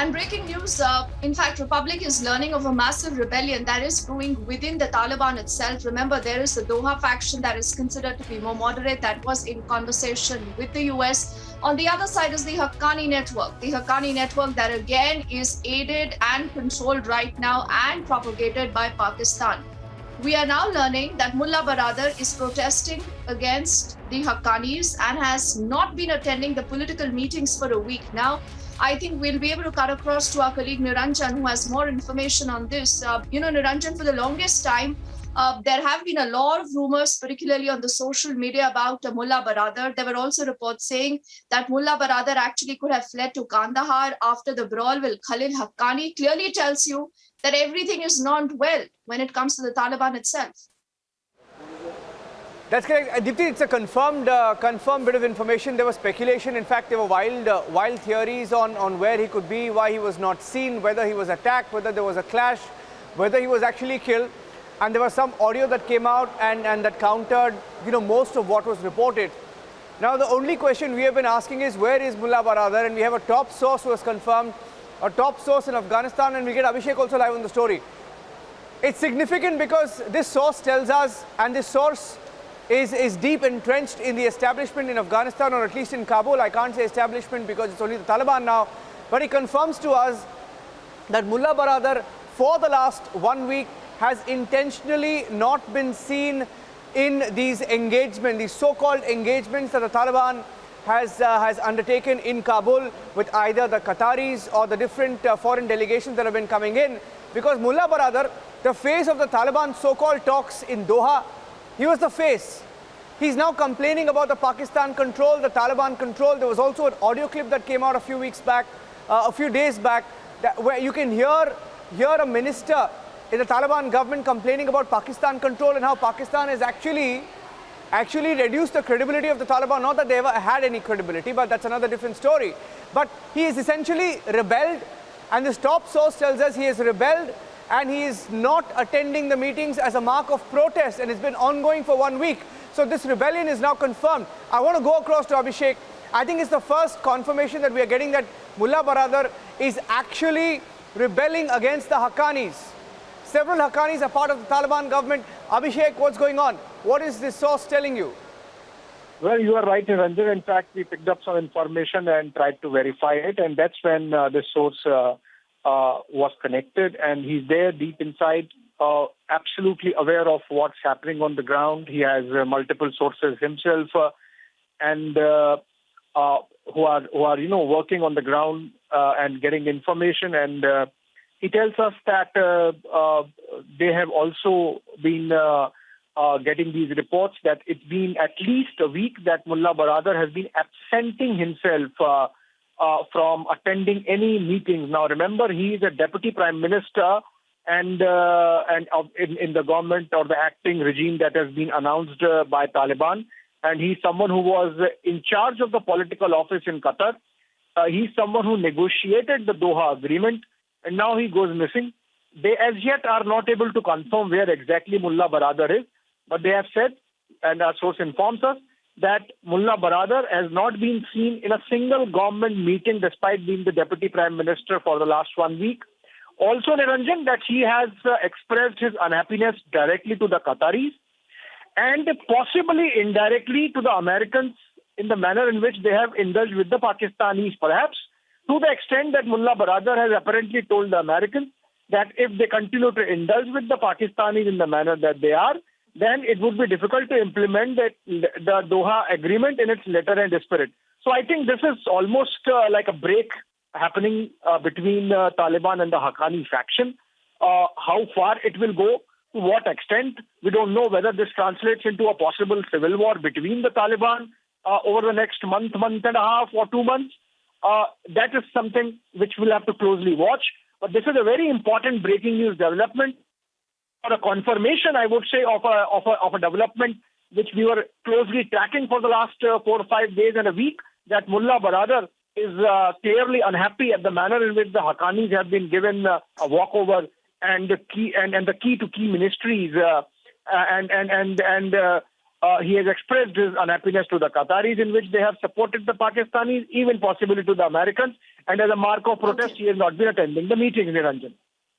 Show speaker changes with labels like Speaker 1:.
Speaker 1: And breaking news, in fact, Republic is learning of a massive rebellion that is brewing within the Taliban itself. Remember, there is the Doha faction that is considered to be more moderate, that was in conversation with the US. On the other side is the Haqqani network. The Haqqani network that again is aided and controlled right now and propagated by Pakistan. We are now learning that Mullah Baradar is protesting against the Haqqanis and has not been attending the political meetings for a week now. I think we'll be able to cut across to our colleague Niranjan, who has more information on this. Niranjan, for the longest time, there have been a lot of rumors, particularly on the social media, about Mullah Baradar. There were also reports saying that Mullah Baradar actually could have fled to Kandahar after the brawl with Khalil Haqqani. Clearly tells you that everything is not well when it comes to the Taliban itself.
Speaker 2: That's correct. Dipti, it's a confirmed bit of information. There was speculation. In fact, there were wild theories on where he could be, why he was not seen, whether he was attacked, whether there was a clash, whether he was actually killed. And there was some audio that came out and that countered, most of what was reported. Now, the only question we have been asking is, where is Mullah Baradar? And we have a top source who has confirmed, a top source in Afghanistan, and we get Abhishek also live on the story. It's significant because this source tells us, and this source is deep entrenched in the establishment in Afghanistan, or at least in Kabul. I can't say establishment because it's only the Taliban now. But he confirms to us that Mullah Baradar, for the last 1 week, has intentionally not been seen in these engagements, these so-called engagements that the Taliban has undertaken in Kabul with either the Qataris or the different foreign delegations that have been coming in. Because Mullah Baradar, the face of the Taliban so-called talks in Doha, he was the face. He's now complaining about the Pakistan control, the Taliban control. There was also an audio clip that came out a few days back, where you can hear a minister in the Taliban government complaining about Pakistan control and how Pakistan has actually reduced the credibility of the Taliban. Not that they ever had any credibility, but that's another different story. But he is essentially rebelled, and this top source tells us he has rebelled, and he is not attending the meetings as a mark of protest, and it's been ongoing for 1 week. So this rebellion is now confirmed. I want to go across to Abhishek. I think it's the first confirmation that we are getting that Mullah Baradar is actually rebelling against the Haqqanis. Several Haqqanis are part of the Taliban government. Abhishek, what's going on? What is this source telling you?
Speaker 3: Well, you are right, Niranjan. In fact, we picked up some information and tried to verify it, and that's when this source was connected, and he's there deep inside, absolutely aware of what's happening on the ground. He has multiple sources himself, and who are working on the ground and getting information. And he tells us that they have also been getting these reports that it's been at least a week that Mullah Baradar has been absenting himself from attending any meetings. Now, remember, he is a deputy prime minister and in the government or the acting regime that has been announced by Taliban. And he's someone who was in charge of the political office in Qatar. He's someone who negotiated the Doha agreement, and now he goes missing. They as yet are not able to confirm where exactly Mullah Baradar is, but they have said, and our source informs us, that Mullah Baradar has not been seen in a single government meeting despite being the deputy prime minister for the last 1 week. Also, Niranjan, that he has expressed his unhappiness directly to the Qataris and possibly indirectly to the Americans in the manner in which they have indulged with the Pakistanis, perhaps to the extent that Mullah Baradar has apparently told the Americans that if they continue to indulge with the Pakistanis in the manner that they are, then it would be difficult to implement the Doha agreement in its letter and spirit. So I think this is almost like a break happening between Taliban and the Haqqani faction. How far it will go, to what extent, we don't know. Whether this translates into a possible civil war between the Taliban over the next month and a half or 2 months, that is something which we'll have to closely watch. But this is a very important breaking news development, or a confirmation, I would say, of a development which we were closely tracking for the last 4 or 5 days and a week, that Mullah Baradar is clearly unhappy at the manner in which the Haqqanis have been given a walkover and the key to key ministries, he has expressed his unhappiness to the Qataris, in which they have supported the Pakistanis, even possibly to the Americans. And as a mark of protest,
Speaker 1: Okay.
Speaker 3: he has not been attending the meeting, Niranjan.